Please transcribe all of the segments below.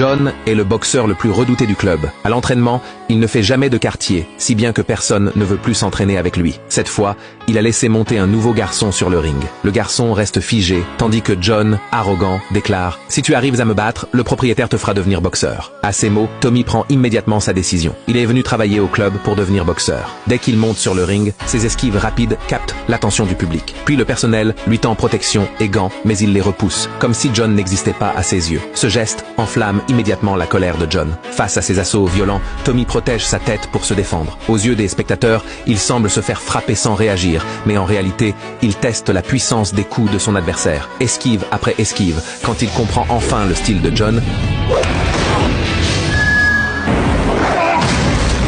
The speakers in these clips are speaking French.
John est le boxeur le plus redouté du club. À l'entraînement, il ne fait jamais de quartier, si bien que personne ne veut plus s'entraîner avec lui. Cette fois, il a laissé monter un nouveau garçon sur le ring. Le garçon reste figé, tandis que John, arrogant, déclare « Si tu arrives à me battre, le propriétaire te fera devenir boxeur ». À ces mots, Tommy prend immédiatement sa décision. Il est venu travailler au club pour devenir boxeur. Dès qu'il monte sur le ring, ses esquives rapides captent l'attention du public. Puis le personnel lui tend protection et gants, mais il les repousse, comme si John n'existait pas à ses yeux. Ce geste enflamme immédiatement la colère de John. Face à ces assauts violents, Tommy protège sa tête pour se défendre. Aux yeux des spectateurs, il semble se faire frapper sans réagir, mais en réalité, il teste la puissance des coups de son adversaire. Esquive après esquive, quand il comprend enfin le style de John,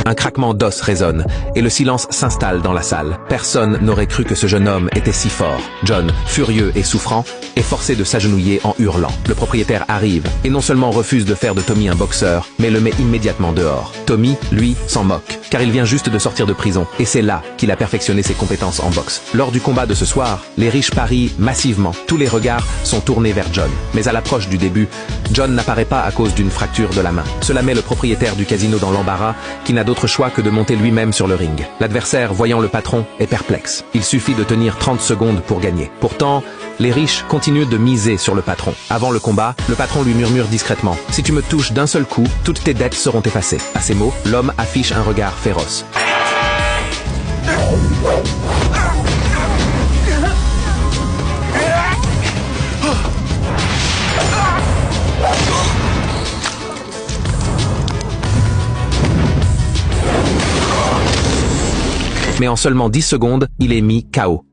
un craquement d'os résonne et le silence s'installe dans la salle. Personne n'aurait cru que ce jeune homme était si fort. John, furieux et souffrant, est forcé de s'agenouiller en hurlant. Le propriétaire arrive et non seulement refuse de faire de Tommy un boxeur, mais le met immédiatement dehors. Tommy, lui, s'en moque, car il vient juste de sortir de prison et c'est là qu'il a perfectionné ses compétences en boxe. Lors du combat de ce soir, les riches parient massivement. Tous les regards sont tournés vers John. Mais à l'approche du début, John n'apparaît pas à cause d'une fracture de la main. Cela met le propriétaire du casino dans l'embarras, qui n'a d'autre choix que de monter lui-même sur le ring. L'adversaire, voyant le patron, est perplexe. Il suffit de tenir 30 secondes pour gagner. Pourtant, les riches continuent de miser sur le patron. Avant le combat, le patron lui murmure discrètement « Si tu me touches d'un seul coup, toutes tes dettes seront effacées ». À ces mots, l'homme affiche un regard féroce. Mais en seulement 10 secondes, il est mis KO.